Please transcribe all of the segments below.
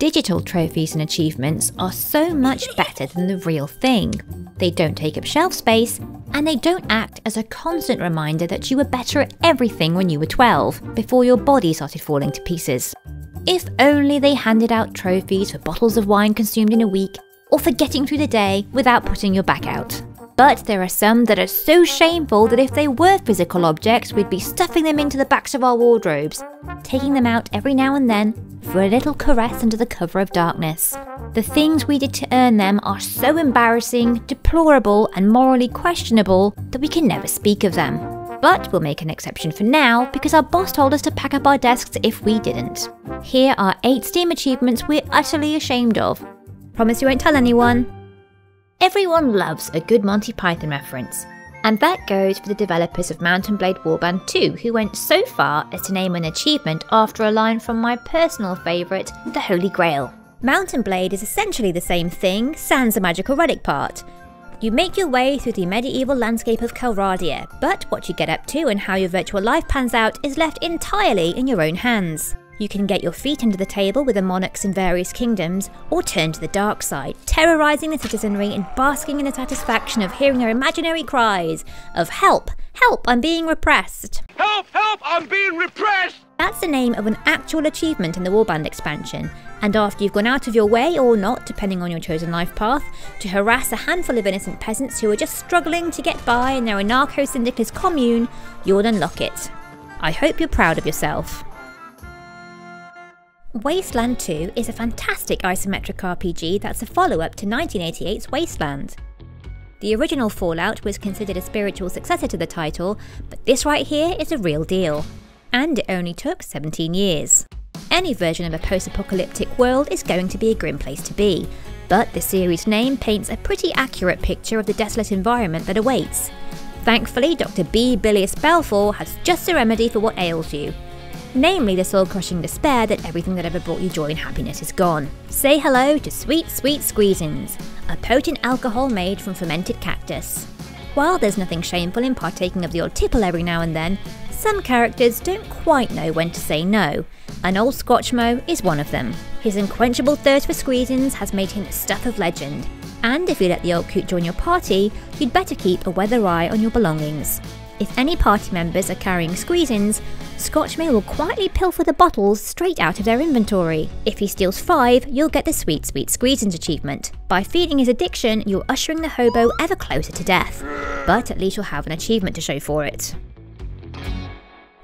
Digital trophies and achievements are so much better than the real thing. They don't take up shelf space, and they don't act as a constant reminder that you were better at everything when you were 12, before your body started falling to pieces. If only they handed out trophies for bottles of wine consumed in a week, or for getting through the day without putting your back out. But there are some that are so shameful that if they were physical objects, we'd be stuffing them into the backs of our wardrobes, taking them out every now and then for a little caress under the cover of darkness. The things we did to earn them are so embarrassing, deplorable, and morally questionable that we can never speak of them. But we'll make an exception for now because our boss told us to pack up our desks if we didn't. Here are 8 Steam achievements we're utterly ashamed of. Promise you won't tell anyone. Everyone loves a good Monty Python reference, and that goes for the developers of Mount & Blade Warband 2, who went so far as to name an achievement after a line from my personal favourite, The Holy Grail. Mount & Blade is essentially the same thing, sans the magical relic part. You make your way through the medieval landscape of Calradia, but what you get up to and how your virtual life pans out is left entirely in your own hands. You can get your feet under the table with the monarchs in various kingdoms, or turn to the dark side, terrorising the citizenry and basking in the satisfaction of hearing their imaginary cries of "Help! Help! I'm being repressed!" Help! Help! I'm being repressed! That's the name of an actual achievement in the Warband expansion, and after you've gone out of your way, or not, depending on your chosen life path, to harass a handful of innocent peasants who are just struggling to get by in their anarcho-syndicalist commune, you'll unlock it. I hope you're proud of yourself. Wasteland 2 is a fantastic isometric RPG that's a follow-up to 1988's Wasteland. The original Fallout was considered a spiritual successor to the title, but this right here is a real deal. And it only took 17 years. Any version of a post-apocalyptic world is going to be a grim place to be, but the series name paints a pretty accurate picture of the desolate environment that awaits. Thankfully, Dr. B. Bilious Balfour has just the remedy for what ails you. Namely the soul-crushing despair that everything that ever brought you joy and happiness is gone. Say hello to Sweet Sweet Squeezins, a potent alcohol made from fermented cactus. While there's nothing shameful in partaking of the odd tipple every now and then, some characters don't quite know when to say no, and old Scotchmo is one of them. His unquenchable thirst for squeezins has made him the stuff of legend, and if you let the old coot join your party, you'd better keep a weather eye on your belongings. If any party members are carrying squeezins, Scotchmo will quietly pilfer the bottles straight out of their inventory. If he steals 5, you'll get the Sweet Sweet Squeezins achievement. By feeding his addiction, you're ushering the hobo ever closer to death, but at least you'll have an achievement to show for it.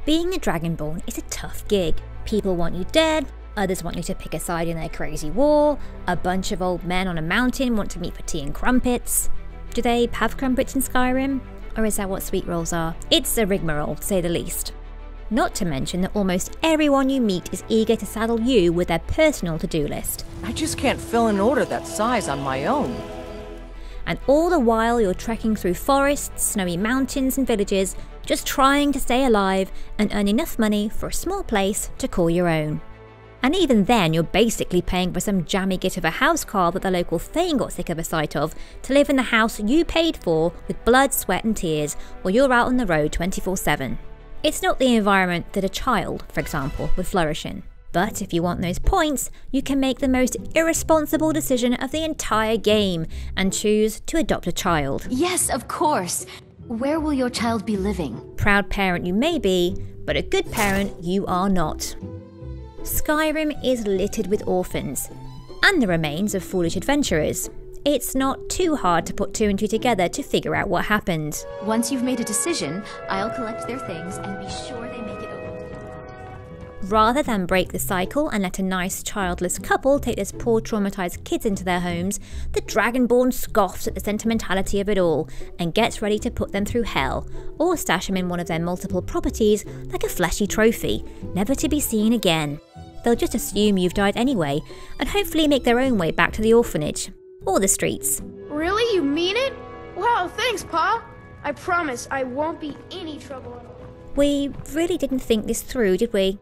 Being the Dragonborn is a tough gig. People want you dead, others want you to pick a side in their crazy war, a bunch of old men on a mountain want to meet for tea and crumpets. Do they have crumpets in Skyrim? Or is that what sweet rolls are? It's a rigmarole, to say the least. Not to mention that almost everyone you meet is eager to saddle you with their personal to-do list. I just can't fill an order that size on my own. And all the while you're trekking through forests, snowy mountains and villages, just trying to stay alive and earn enough money for a small place to call your own. And even then you're basically paying for some jammy git of a housecarl that the local thane got sick of the sight of to live in the house you paid for with blood, sweat and tears while you're out on the road 24/7. It's not the environment that a child, for example, would flourish in. But if you want those points, you can make the most irresponsible decision of the entire game and choose to adopt a child. Yes, of course. Where will your child be living? Proud parent you may be, but a good parent you are not. Skyrim is littered with orphans, and the remains of foolish adventurers. It's not too hard to put 2 and 2 together to figure out what happened. Once you've made a decision, I'll collect their things and be sure they make it over. Rather than break the cycle and let a nice childless couple take those poor traumatised kids into their homes, the Dragonborn scoffs at the sentimentality of it all and gets ready to put them through hell, or stash them in one of their multiple properties like a fleshy trophy, never to be seen again. They'll just assume you've died anyway, and hopefully make their own way back to the orphanage. Or the streets. Really? You mean it? Wow, thanks, Pa. I promise I won't be any trouble at all. We really didn't think this through, did we?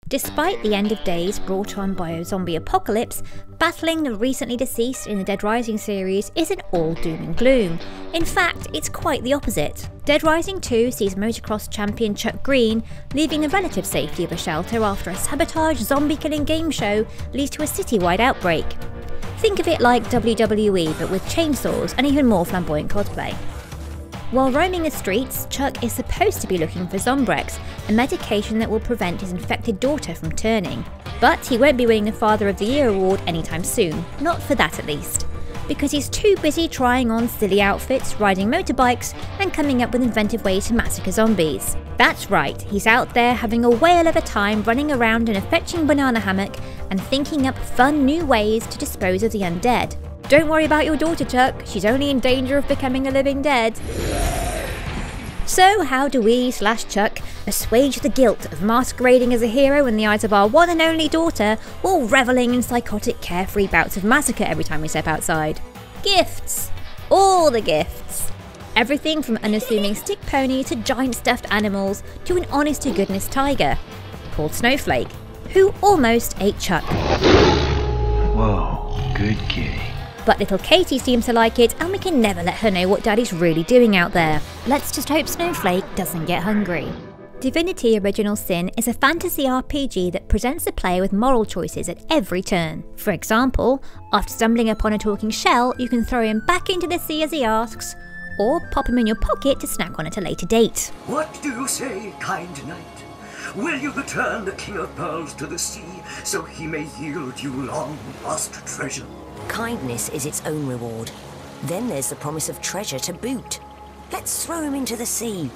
Despite the end of days brought on by a zombie apocalypse, battling the recently deceased in the Dead Rising series isn't all doom and gloom. In fact, it's quite the opposite. Dead Rising 2 sees motocross champion Chuck Green leaving the relative safety of a shelter after a sabotage zombie-killing game show leads to a citywide outbreak. Think of it like WWE but with chainsaws and even more flamboyant cosplay. While roaming the streets, Chuck is supposed to be looking for Zombrex, a medication that will prevent his infected daughter from turning. But he won't be winning the Father of the Year award anytime soon, not for that at least, because he's too busy trying on silly outfits, riding motorbikes, and coming up with inventive ways to massacre zombies. That's right, he's out there having a whale of a time running around in a fetching banana hammock and thinking up fun new ways to dispose of the undead. Don't worry about your daughter, Chuck, she's only in danger of becoming a living dead. So how do we/Chuck assuage the guilt of masquerading as a hero in the eyes of our one and only daughter, while revelling in psychotic carefree bouts of massacre every time we step outside? Gifts! All the gifts! Everything from unassuming stick pony to giant stuffed animals to an honest-to-goodness tiger, called Snowflake, who almost ate Chuck. Whoa, good kitty. But little Katie seems to like it, and we can never let her know what Daddy's really doing out there. Let's just hope Snowflake doesn't get hungry. Divinity Original Sin is a fantasy RPG that presents the player with moral choices at every turn. For example, after stumbling upon a talking shell, you can throw him back into the sea as he asks, or pop him in your pocket to snack on at a later date. What do you say, kind knight? Will you return the King of Pearls to the sea, so he may yield you long-lost treasure? Kindness is its own reward. Then there's the promise of treasure to boot. Let's throw him into the sea.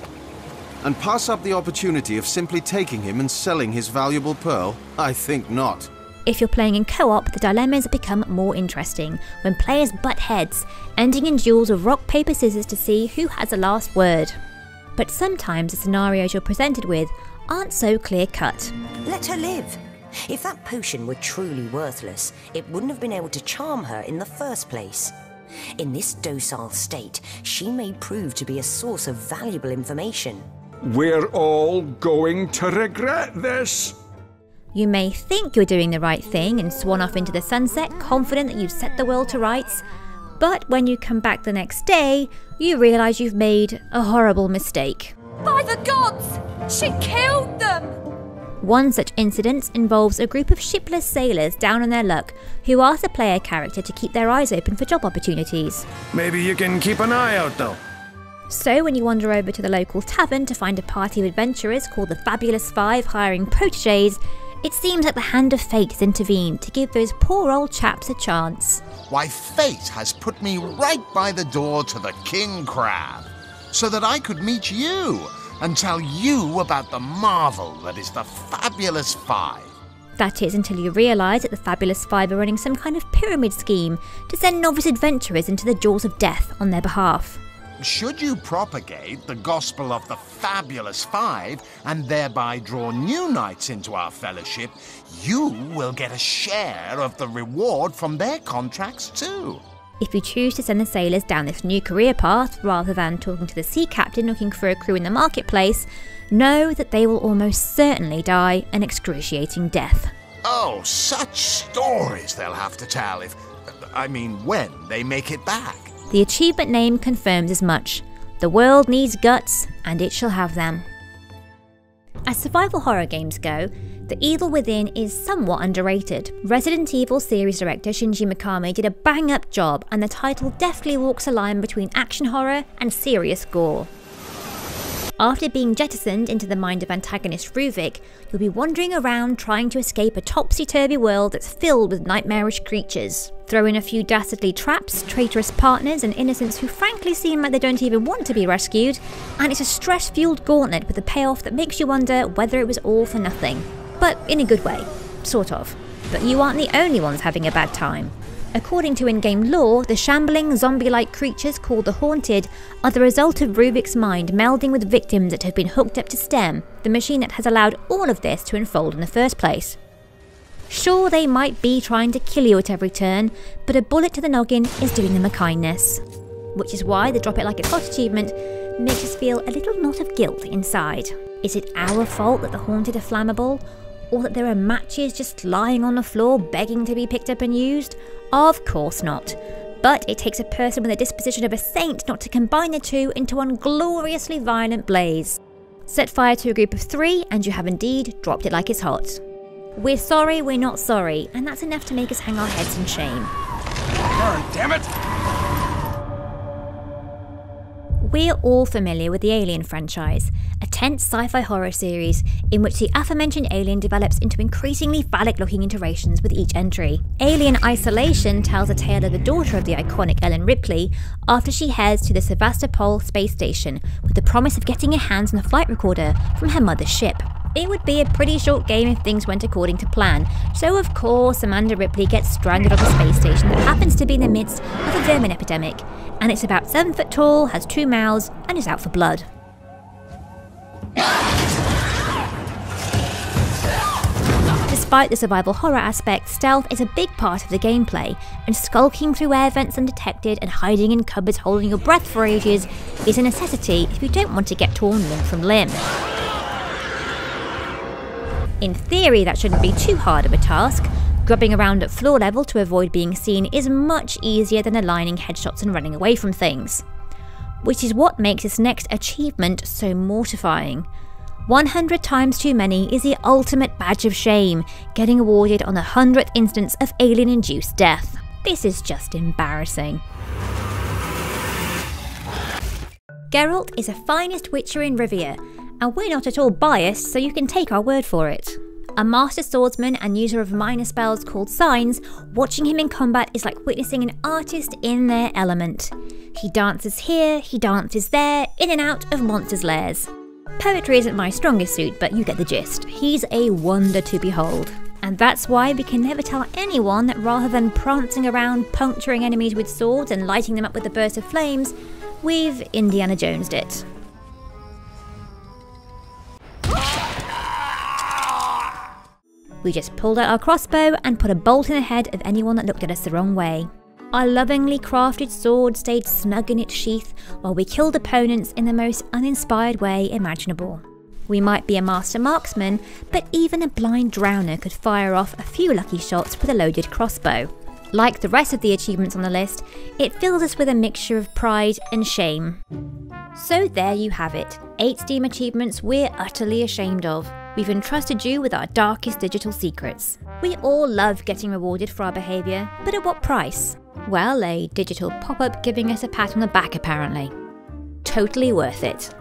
And pass up the opportunity of simply taking him and selling his valuable pearl? I think not. If you're playing in co-op, the dilemmas become more interesting when players butt heads, ending in duels of rock, paper, scissors to see who has the last word. But sometimes the scenarios you're presented with aren't so clear-cut. Let her live. If that potion were truly worthless, it wouldn't have been able to charm her in the first place. In this docile state, she may prove to be a source of valuable information. We're all going to regret this. You may think you're doing the right thing and swan off into the sunset, confident that you've set the world to rights, but when you come back the next day, you realise you've made a horrible mistake. By the gods! She killed them! One such incident involves a group of shipless sailors down on their luck who ask the player character to keep their eyes open for job opportunities. Maybe you can keep an eye out though. So when you wander over to the local tavern to find a party of adventurers called the Fabulous Five hiring protégés, it seems like the hand of fate has intervened to give those poor old chaps a chance. Why, fate has put me right by the door to the King Crab, so that I could meet you and tell you about the marvel that is the Fabulous Five. That is, until you realise that the Fabulous Five are running some kind of pyramid scheme to send novice adventurers into the jaws of death on their behalf. Should you propagate the gospel of the Fabulous Five and thereby draw new knights into our fellowship, you will get a share of the reward from their contracts too. If you choose to send the sailors down this new career path rather than talking to the sea captain looking for a crew in the marketplace, know that they will almost certainly die an excruciating death. Oh, such stories they'll have to tell when they make it back. The achievement name confirms as much. The world needs guts, and it shall have them. As survival horror games go, The Evil Within is somewhat underrated. Resident Evil series director Shinji Mikami did a bang-up job, and the title deftly walks a line between action horror and serious gore. After being jettisoned into the mind of antagonist Ruvik, you'll be wandering around trying to escape a topsy-turvy world that's filled with nightmarish creatures. Throw in a few dastardly traps, traitorous partners, and innocents who frankly seem like they don't even want to be rescued, and it's a stress-fueled gauntlet with a payoff that makes you wonder whether it was all for nothing. But in a good way. Sort of. But you aren't the only ones having a bad time. According to in-game lore, the shambling, zombie-like creatures called the Haunted are the result of Ruvik's mind melding with victims that have been hooked up to STEM, the machine that has allowed all of this to unfold in the first place. Sure, they might be trying to kill you at every turn, but a bullet to the noggin is doing them a kindness. Which is why the Drop It Like It's Hot achievement makes us feel a little knot of guilt inside. Is it our fault that the Haunted are flammable? Or that there are matches just lying on the floor begging to be picked up and used? Of course not. But it takes a person with the disposition of a saint not to combine the two into one gloriously violent blaze. Set fire to a group of 3 and you have indeed dropped it like it's hot. We're sorry, we're not sorry, and that's enough to make us hang our heads in shame. Burn, damn it! We're all familiar with the Alien franchise, a tense sci-fi horror series in which the aforementioned alien develops into increasingly phallic-looking iterations with each entry. Alien Isolation tells the tale of the daughter of the iconic Ellen Ripley after she heads to the Sevastopol space station with the promise of getting her hands on a flight recorder from her mother's ship. It would be a pretty short game if things went according to plan, so of course Amanda Ripley gets stranded on a space station that happens to be in the midst of a vermin epidemic, and it's about 7 foot tall, has 2 mouths, and is out for blood. Despite the survival horror aspect, stealth is a big part of the gameplay, and skulking through air vents undetected and hiding in cupboards holding your breath for ages is a necessity if you don't want to get torn limb from limb. In theory, that shouldn't be too hard of a task. Grubbing around at floor level to avoid being seen is much easier than aligning headshots and running away from things. Which is what makes this next achievement so mortifying. 100 times too many is the ultimate badge of shame, getting awarded on the 100th instance of alien-induced death. This is just embarrassing. Geralt is the finest witcher in Rivia, and we're not at all biased, so you can take our word for it. A master swordsman and user of minor spells called signs, watching him in combat is like witnessing an artist in their element. He dances here, he dances there, in and out of monsters' lairs. Poetry isn't my strongest suit, but you get the gist. He's a wonder to behold. And that's why we can never tell anyone that rather than prancing around puncturing enemies with swords and lighting them up with a burst of flames, we've Indiana Jones'd it. We just pulled out our crossbow and put a bolt in the head of anyone that looked at us the wrong way. Our lovingly crafted sword stayed snug in its sheath while we killed opponents in the most uninspired way imaginable. We might be a master marksman, but even a blind drowner could fire off a few lucky shots with a loaded crossbow. Like the rest of the achievements on the list, it fills us with a mixture of pride and shame. So there you have it, 8 Steam achievements we're utterly ashamed of. We've entrusted you with our darkest digital secrets. We all love getting rewarded for our behaviour, but at what price? Well, a digital pop-up giving us a pat on the back apparently. Totally worth it.